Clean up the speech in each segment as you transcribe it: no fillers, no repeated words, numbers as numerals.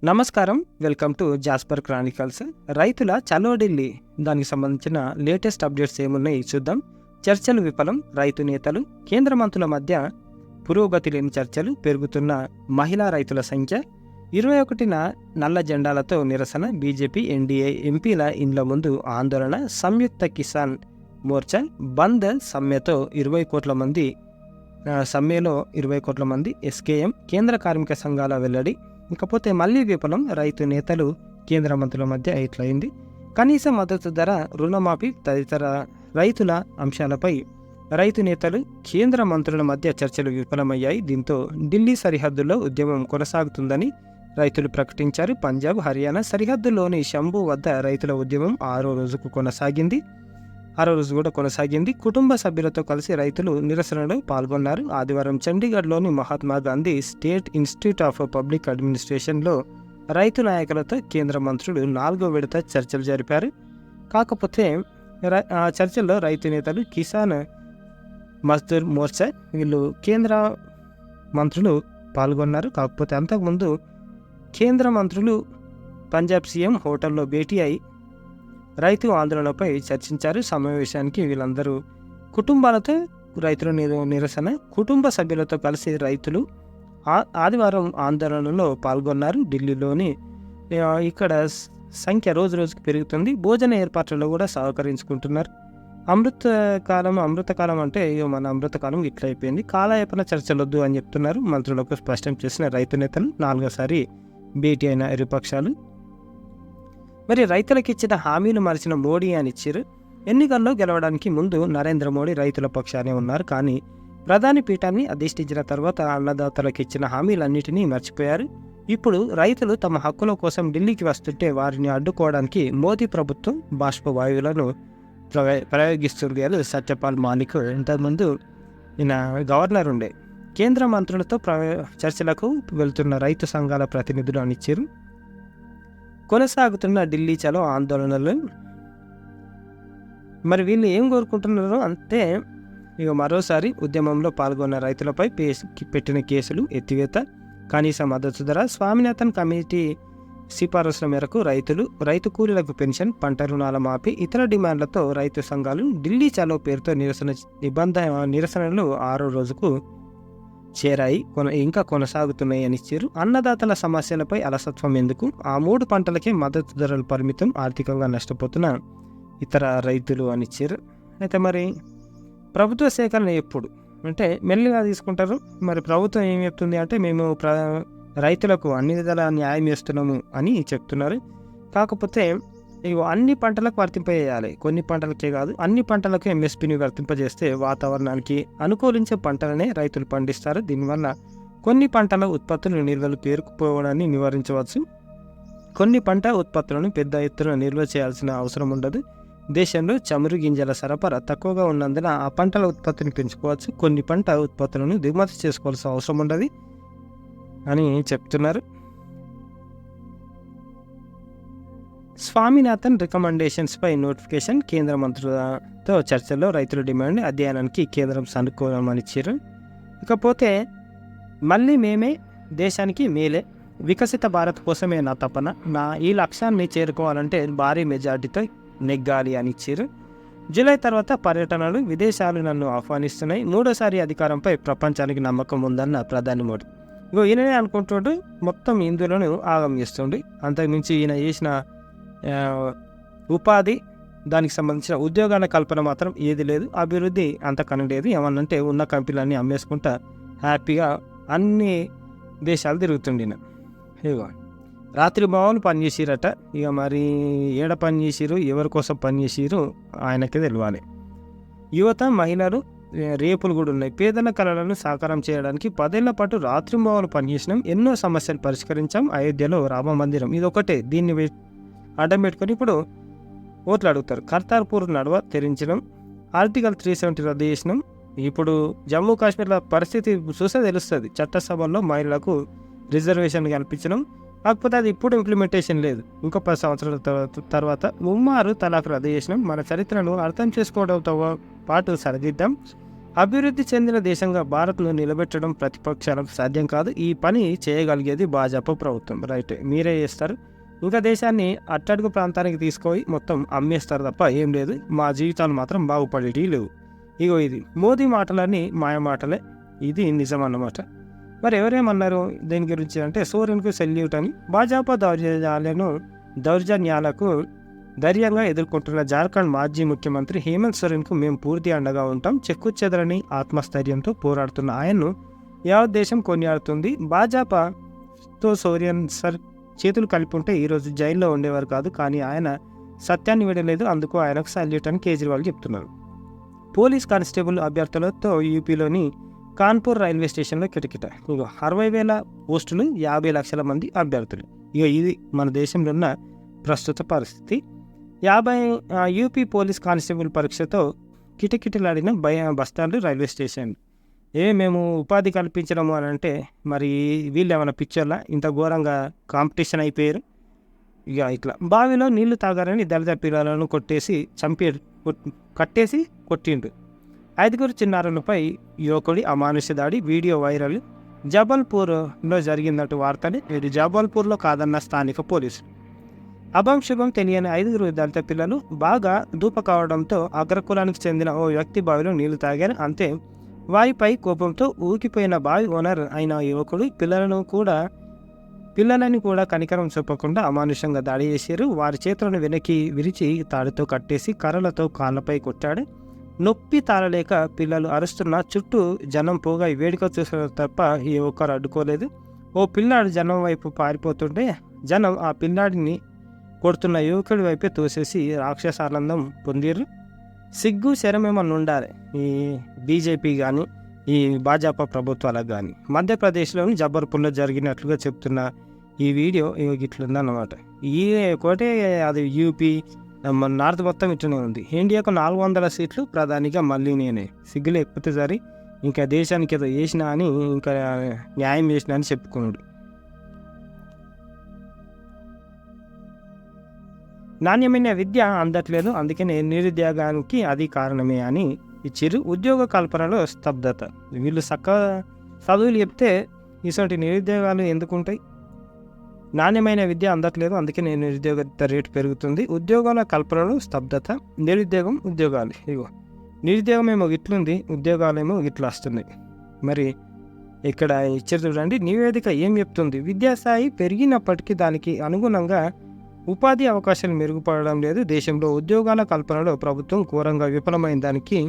నమస్కారం. Welcome to Jasper Chronicles. రైతుల చలో ఢిల్లీ దానికి సంబంధించిన లేటెస్ట్ అప్డేట్స్ ఏమున్నాయి చూద్దాం. చర్చలు విఫలం, రైతు నేతలు, కేంద్ర మంత్రుల మధ్య పురోగతి లేని చర్చలు, పెరుగుతున్న మహిళా రైతుల సంఖ్య, 21న నల్ల జెండాలతో నిరసన, బీజేపీ ఎన్డీఏ ఎంపీల ఇండ్ల ముందు ఆందోళన, సంయుక్త కిసాన్ మోర్చా బంద్ సమ్మెతో 20 కోట్ల మంది సమ్మెలో 20 కోట్ల మంది, ఎస్కేఎం కేంద్ర కార్మిక సంఘాల వెల్లడి. ఇకపోతే మళ్లీ విఫలం, రైతు నేతలు కేంద్ర మంత్రుల మధ్య ఇట్లయింది. కనీస మద్దతు ధర, రుణమాఫీ తదితర రైతుల అంశాలపై రైతు నేతలు కేంద్ర మంత్రుల మధ్య చర్చలు విఫలమయ్యాయి. దీంతో ఢిల్లీ సరిహద్దుల్లో ఉద్యమం కొనసాగుతుందని రైతులు ప్రకటించారు. పంజాబ్, హర్యానా సరిహద్దులోని శంభు వద్ద రైతుల ఉద్యమం ఆరో రోజు కూడా కొనసాగింది. కుటుంబ సభ్యులతో కలిసి రైతులు నిరసనలో పాల్గొన్నారు. ఆదివారం చండీగఢ్లోని Mahatma Gandhi state institute of public అడ్మినిస్ట్రేషన్లో రైతు నాయకులతో కేంద్ర మంత్రులు 4వ విడత చర్చలు జరిపారు. కాకపోతే ఆ చర్చల్లో రైతు నేతలు, కిసాన్ మజ్దూర్ మోర్చా వీళ్ళు కేంద్ర మంత్రులు పాల్గొన్నారు. కాకపోతే అంతకుముందు కేంద్ర మంత్రులు పంజాబ్ సీఎం హోటల్లో భేటీ అయి రైతు ఆందోళనపై చర్చించారు. సమావేశానికి వీళ్ళందరూ కుటుంబాలతో రైతుల నిరసన, కుటుంబ సభ్యులతో కలిసి రైతులు ఆదివారం ఆందోళనలో పాల్గొన్నారు. ఢిల్లీలోని ఇక్కడ సంఖ్య రోజు రోజుకు పెరుగుతుంది. భోజన ఏర్పాట్లలో కూడా సహకరించుకుంటున్నారు. అమృతకాలం అంటే మన అమృతకాలం ఇట్లా అయిపోయింది. కాలయాపన చర్చలొద్దు అని చెప్తున్నారు మంత్రులకు స్పష్టం చేసిన రైతు నేతలు. 4వసారి భేటీ అయిన ఇరుపక్షాలు. మరి రైతులకు ఇచ్చిన హామీలు మరిచిన మోడీ అని ఇచ్చారు. ఎన్నికల్లో గెలవడానికి ముందు నరేంద్ర మోడీ రైతుల పక్షానే ఉన్నారు. కానీ ప్రధాని పీఠాన్ని అధిష్ఠించిన తర్వాత అన్నదాతలకు ఇచ్చిన హామీలన్నిటినీ మర్చిపోయారు. ఇప్పుడు రైతులు తమ హక్కుల కోసం ఢిల్లీకి వస్తుంటే వారిని అడ్డుకోవడానికి మోదీ ప్రభుత్వం బాష్పవాయువులను ప్రయోగిస్తుంది అని సత్యపాల్ మాలిక్, ఇంతకుముందు ఈయన గవర్నర్ ఉండే, కేంద్ర మంత్రులతో చర్చలకు వెళ్తున్న రైతు సంఘాల ప్రతినిధులు అని ఇచ్చారు. కొనసాగుతున్న ఢిల్లీ చలో ఆందోళనలు. మరి వీళ్ళు ఏం కోరుకుంటున్నారో అంటే ఇక మరోసారి ఉద్యమంలో పాల్గొన్న రైతులపై పెట్టిన కేసులు ఎత్తివేత, కనీస మద్దతు ధర, స్వామినాథన్ కమిటీ సిఫారసుల మేరకు రైతు కూలీలకు పెన్షన్, పంట రుణాల మాఫీ, ఇతర డిమాండ్లతో రైతు సంఘాలు ఢిల్లీ చలో పేరుతో నిరసనలు 6వ రోజుకు చేరాయి, ఇంకా కొనసాగుతున్నాయి అని ఇచ్చారు. అన్నదాతల సమస్యలపై అలసత్వం ఎందుకు, ఆ 3 పంటలకే మద్దతు ధరలు పరిమితం, ఆర్థికంగా నష్టపోతున్న ఇతర రైతులు అని ఇచ్చారు. అయితే మరి ప్రభుత్వ సేకరణ ఎప్పుడు అంటే మెల్లిగా తీసుకుంటారు. మరి ప్రభుత్వం ఏం చెప్తుంది అంటే మేము రైతులకు అన్ని విధాల న్యాయం చేస్తున్నాము అని చెప్తున్నారు. కాకపోతే ఇవి అన్ని పంటలకు వర్తింపజేయాలి, కొన్ని పంటలకే కాదు అన్ని పంటలకు ఎంఎస్పీని వర్తింపజేస్తే వాతావరణానికి అనుకూలించే పంటలనే రైతులు పండిస్తారు. దీనివల్ల కొన్ని పంటల ఉత్పత్తులు నిల్వలు పేరుకుపోవడాన్ని నివారించవచ్చు. కొన్ని పంట ఉత్పత్తులను పెద్ద ఎత్తున నిల్వ చేయాల్సిన అవసరం ఉండదు. దేశంలో చమురు గింజల సరఫరా తక్కువగా ఉన్నందున ఆ పంటల ఉత్పత్తిని పెంచుకోవచ్చు. కొన్ని పంట ఉత్పత్తులను దిగుమతి చేసుకోవాల్సిన అవసరం ఉండదు అని చెప్తున్నారు. స్వామినాథన్ రికమెండేషన్స్పై నోటిఫికేషన్, కేంద్ర మంత్రులతో చర్చల్లో రైతుల డిమాండ్ అధ్యయనానికి కేంద్రం అనుకూలమని ఇచ్చారు. ఇకపోతే మళ్ళీ మేమే దేశానికి మేలే, వికసిత భారత్ కోసమే నా తపన, ఈ లక్ష్యాన్ని చేరుకోవాలంటే భారీ మెజార్టీతో నెగ్గాలి అని ఇచ్చారు. జూలై తర్వాత పర్యటనలు, విదేశాలు నన్ను ఆహ్వానిస్తున్నాయి, 3వసారి అధికారంపై ప్రపంచానికి నమ్మకం ఉందన్న ప్రధాని మోడీ. ఈయననే అనుకుంటుండే మొత్తం ఇందులోనూ ఆగం చేస్తుండే. అంతకుమించి ఈయన చేసిన ఉపాధి, దానికి సంబంధించిన ఉద్యోగాల కల్పన మాత్రం ఏది లేదు. అభివృద్ధి అంతకన్నా లేదు. ఏమన్నంటే ఉన్న కంపెనీలన్నీ అమ్మేసుకుంటా హ్యాపీగా అన్ని దేశాలు తిరుగుతుండిన. ఇగో రాత్రి భావాలు పనిచేసిరట. ఇక మరి ఏడ పని చేసిరు, ఎవరి కోసం పనిచేసిరు ఆయనకే తెలియాలి. యువత, మహిళలు రేపులు కూడా ఉన్నాయి. పేదల కళలను సాకారం చేయడానికి 10 ఏళ్ల పాటు రాత్రి భావాలు పనిచేసినాం, ఎన్నో సమస్యలు పరిష్కరించాం. అయోధ్యలో రామ మందిరం ఇదొకటే, దీన్ని అడ్డం పెట్టుకొని ఇప్పుడు ఓట్లు అడుగుతారు. కర్తార్పూర్ నడవ తెరించడం, ఆర్టికల్ 370 రద్దు చేసినాం. ఇప్పుడు జమ్మూ కాశ్మీర్ల పరిస్థితి చూస్తే తెలుస్తుంది. చట్టసభల్లో మహిళలకు రిజర్వేషన్ కల్పించడం, కాకపోతే అది ఇప్పుడు ఇంప్లిమెంటేషన్ లేదు. ఇంకో 10 సంవత్సరాల తర్వాత ముమ్మారు తలాక్ రద్దు చేసినాం. మన చరిత్రను అర్థం చేసుకోవడంతో పాటు సరిదిద్దాం. అభివృద్ధి చెందిన దేశంగా భారత్ను నిలబెట్టడం ప్రతిపక్షాలకు సాధ్యం కాదు. ఈ పని చేయగలిగేది భాజపా ప్రభుత్వం. రైట్, మీరే చేస్తారు. ఇంకా దేశాన్ని అట్టడుగు ప్రాంతానికి తీసుకొని మొత్తం అమ్మేస్తారు తప్ప ఏం లేదు. మా జీవితాలు మాత్రం బాగుపడేవి లేవు. ఇగో ఇది మోదీ మాటలన్నీ మాయ మాటలే, ఇది నిజం అన్నమాట. మరి ఎవరేమన్నారు దీని గురించి అంటే, సోరెన్కు సెల్యూట్ అని. భాజపా దౌర్జన్యాలకు ధైర్యంగా ఎదుర్కొంటున్న జార్ఖండ్ మాజీ ముఖ్యమంత్రి హేమంత్ సోరెన్కు మేము పూర్తి అండగా ఉంటాం. చెక్కుచెదరని ఆత్మస్థైర్యంతో పోరాడుతున్న ఆయన్ను యావత్ దేశం కొనియాడుతుంది. భాజపాతో సోరెన్ చేతులు కలిపి ఉంటే ఈరోజు జైల్లో ఉండేవారు కాదు. కానీ ఆయన సత్యాన్ని విడలేదు, అందుకు ఆయనకు సాల్యూట్ అని కేజ్రీవాల్ చెప్తున్నారు. పోలీస్ కానిస్టేబుల్ అభ్యర్థులతో యూపీలోని కాన్పూర్ రైల్వే స్టేషన్లో కిటకిట. ఇక 60,000 పోస్టులు, 50 లక్షల మంది అభ్యర్థులు. ఇక ఇది మన దేశంలో ఉన్న ప్రస్తుత పరిస్థితి. యూపీ పోలీస్ కానిస్టేబుల్ పరీక్షతో కిటకిటలాడిన బస్టాండ్లు, రైల్వే స్టేషన్. మేము ఉపాధి కల్పించడము అని అంటే మరి వీళ్ళు ఏమైనా పిక్చర్లా ఇంత ఘోరంగా కాంపిటీషన్ అయిపోయారు. ఇక ఇట్లా బావిలో నీళ్లు తాగారని దళిత పిల్లలను కట్టేసి కొట్టిండు. 5 చిన్నారులపై యువకుడి అమానుష దాడి, వీడియో వైరల్. జబల్పూర్లో జరిగిందట వార్తని. ఇది జబల్పూర్లో కాదన్న స్థానిక పోలీసులు. అభం శుభం తెలియని 5 దళిత పిల్లలు బాగా దూప కావడంతో అగ్రకులానికి చెందిన ఓ వ్యక్తి బావిలో నీళ్లు తాగారు. అంతే, వారిపై కోపంతో ఊకిపోయిన బావి ఓనర్ అయిన యువకుడు పిల్లలని కూడా కనికరం చూపకుండా అమానుషంగా దాడి చేశారు. వారి చేతులను వెనక్కి విరిచి తాడుతో కట్టేసి కర్రలతో కాళ్ళపై కొట్టాడు. నొప్పి తాళలేక పిల్లలు అరుస్తున్న చుట్టూ జనం పోగా వేడుక చూసిన తప్ప ఈ ఒక్కరు అడ్డుకోలేదు. ఓ పిల్లాడు జనం వైపు పారిపోతుంటే జనం ఆ పిల్లాడిని కొడుతున్న యువకుడి వైపే తోసేసి రాక్షసానందం పొందిరు. సిగ్గు శరమేమన్నా ఉండాలి ఈ బీజేపీ కానీ ఈ భాజపా ప్రభుత్వాలకు కానీ. మధ్యప్రదేశ్లోని జబల్పూర్లో జరిగినట్లుగా చెప్తున్న ఈ వీడియో ఇట్లుందన్నమాట. ఈ ఒకటే అది యూపీ నార్త్ మొత్తం ఇట్లనే ఉంది. ఇండియాకు 400 సీట్లు, ప్రధానిగా మళ్ళీ నేనే. సిగ్గు లేకపోతే సరే ఇంకా దేశానికి ఏదో చేసినా అని, ఇంకా న్యాయం చేసినా అని చెప్పుకున్నాడు. నాణ్యమైన విద్య అందట్లేదు, అందుకే నిరుద్యోగానికి అది కారణమే అని ఇచ్చిర్రు. ఉద్యోగ కల్పనలో స్తబ్దత. వీళ్ళు చదువులు చెప్తే ఇటువంటి నిరుద్యోగాలు ఎందుకుంటాయి? నాణ్యమైన విద్య అందట్లేదు, అందుకే నిరుద్యోగ రేటు పెరుగుతుంది. ఉద్యోగాల కల్పనలో స్తబ్దత. నిరుద్యోగం, ఉద్యోగాలు. ఇగో నిరుద్యోగం ఏమో ఇట్లుంది, ఉద్యోగాలేమో ఇట్లా వస్తున్నాయి. మరి ఇక్కడ ఇచ్చారు చూడండి. నివేదిక ఏం చెప్తుంది? విద్యాస్థాయి పెరిగినప్పటికీ దానికి అనుగుణంగా ఉపాధి అవకాశాలు మెరుగుపడడం లేదు. దేశంలో ఉద్యోగాల కల్పనలో ప్రభుత్వం ఘోరంగా విఫలమైన దానికి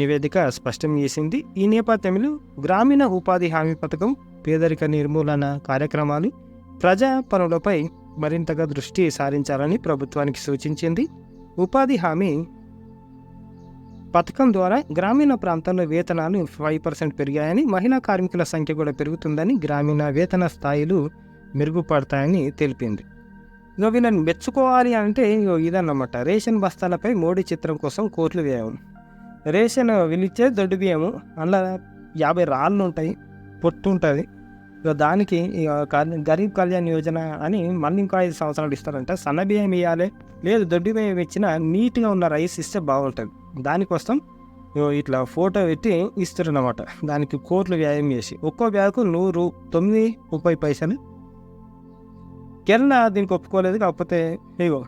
నివేదిక స్పష్టం చేసింది. ఈ నేపథ్యంలో గ్రామీణ ఉపాధి హామీ పథకం, పేదరిక నిర్మూలన కార్యక్రమాలు, ప్రజా పనులపై మరింతగా దృష్టి సారించాలని ప్రభుత్వానికి సూచించింది. ఉపాధి హామీ పథకం ద్వారా గ్రామీణ ప్రాంతాల్లో వేతనాలు 5% పెరిగాయని, మహిళా కార్మికుల సంఖ్య కూడా పెరుగుతుందని, గ్రామీణ వేతన స్థాయిలు మెరుగుపడతాయని తెలిపింది. ఇక వీళ్ళని మెచ్చుకోవాలి అంటే ఇదన్నమాట. రేషన్ బస్తాలపై మోడీ చిత్రం కోసం కోట్లు వ్యయం. రేషన్ వీళ్ళిచ్చే దొడ్డు బియ్యము, అందులో 50 రాళ్ళు ఉంటాయి, పొట్టు ఉంటుంది. ఇక దానికి గరీబ్ కళ్యాణ్ యోజన అని మళ్ళీ ఇంకో 5 సంవత్సరాలు ఇస్తారంట. సన్న బియ్యం ఇవ్వాలి, లేదు దొడ్డు బియ్యం ఇచ్చినా నీట్గా ఉన్న రైస్ ఇస్తే బాగుంటుంది. దానికోసం ఇట్లా ఫోటో పెట్టి ఇస్తారన్నమాట. దానికి కోట్లు వ్యయం చేసి ఒక్కో బ్యాగు 109.30 పైసలు. కేరళ దీనికి ఒప్పుకోలేదు. కాకపోతే ఇగో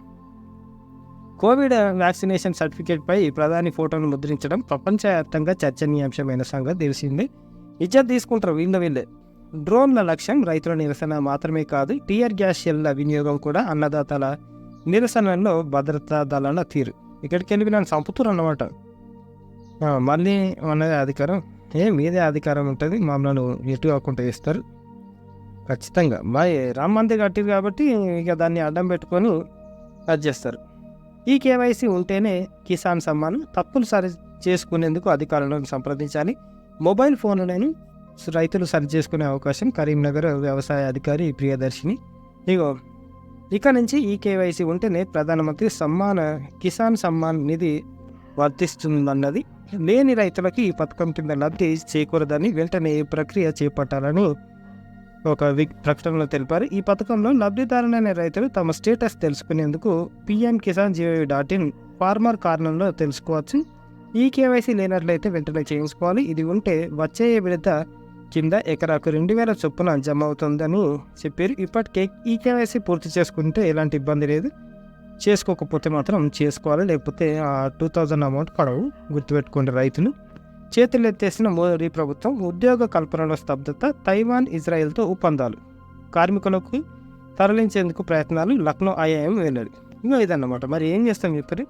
కోవిడ్ వ్యాక్సినేషన్ సర్టిఫికేట్పై ప్రధాని ఫోటోను ముద్రించడం ప్రపంచవ్యాప్తంగా చర్చనీయాంశమైన సంగతి తెలిసిందే. ఇజ్జత్ తీసుకుంటారు వీళ్ళే. డ్రోన్ల లక్ష్యం రైతుల నిరసన మాత్రమే కాదు, టీఆర్ గ్యాస్ షెల్ల వినియోగం కూడా అన్నదాతల నిరసనలో భద్రతా దళాల తీరు. ఇక్కడికి వెళ్ళి నన్ను చంపుతారు అన్నమాట. మళ్ళీ అన్నది అధికారం మీదే అధికారం ఉంటుంది, మమ్మల్ని ఎటు కాకుండా చేస్తారు ఖచ్చితంగా. రామ్ మందిర్ కట్టిరు కాబట్టి ఇక దాన్ని అడ్డం పెట్టుకొని అది చేస్తారు. ఈ కేవైసీ ఉంటేనే కిసాన్ సమ్మాన్. తప్పులు సరి చేసుకునేందుకు అధికారులను సంప్రదించాలి. మొబైల్ ఫోన్లను రైతులు సరి చేసుకునే అవకాశం. కరీంనగర్ వ్యవసాయ అధికారి ప్రియదర్శిని. ఇక నుంచి ఈ కేవైసీ ఉంటేనే ప్రధానమంత్రి కిసాన్ సమ్మాన్ నిధి వర్తిస్తుందన్నది. లేని రైతులకి ఈ పథకం కింద లబ్ధి చేకూరదని, వెంటనే ఈ ప్రక్రియ చేపట్టాలని ఒక ప్రకటనలో తెలిపారు. ఈ పథకంలో లబ్ధిదారులైన రైతులు తమ స్టేటస్ తెలుసుకునేందుకు pmkisan.gov.in ఫార్మర్ కార్నర్లో తెలుసుకోవచ్చు. ఈ కేవైసీ లేనట్లయితే వెంటనే చేయించుకోవాలి. ఇది ఉంటే వచ్చే విడత కింద ఎకరాకు 2000 చొప్పున జమ అవుతుందని చెప్పారు. ఇప్పటికే ఈ కేవైసీ పూర్తి చేసుకుంటే ఎలాంటి ఇబ్బంది లేదు. చేసుకోకపోతే మాత్రం చేసుకోవాలి, లేకపోతే 2000 అమౌంట్ పడవు. గుర్తుపెట్టుకోండి రైతులు. చేతులు ఎత్తేసిన మోదీ ప్రభుత్వం. ఉద్యోగ కల్పనలో స్తబ్దత. తైవాన్ ఇజ్రాయెల్తో ఒప్పందాలు. కార్మికులకు తరలించేందుకు ప్రయత్నాలు. లక్నో ఐఐఎం వెల్లడి. ఇంకా ఇదన్నమాట. మరి ఏం చేస్తాం చెప్పారు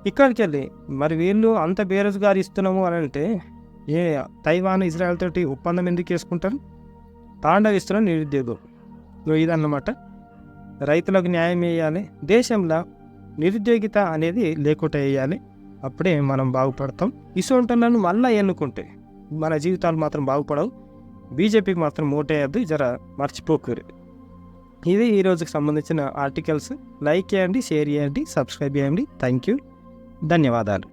ఇక్కడికి వెళ్ళి. మరి వీళ్ళు అంత బేరోజుగారు ఇస్తున్నాము అని అంటే తైవాన్ ఇజ్రాయెల్ తోటి ఒప్పందం ఎందుకు చేసుకుంటారు? తాండవిస్తున్న నిరుద్యోగం. ఇదన్నమాట. రైతులకు న్యాయం వేయాలి. దేశంలో నిరుద్యోగిత అనేది లేకుండా వేయాలి. అప్పుడే మనం బాగుపడతాం. ఇసోంటలను మళ్ళీ ఎన్నుకుంటే మన జీవితాలు మాత్రం బాగుపడవు. బీజేపీకి మాత్రం ఓటేయద్దు, జర మర్చిపోకూరు. ఇది ఈ రోజుకి సంబంధించిన ఆర్టికల్స్. లైక్ చేయండి, షేర్ చేయండి, సబ్స్క్రైబ్ చేయండి. థ్యాంక్ యూ, ధన్యవాదాలు.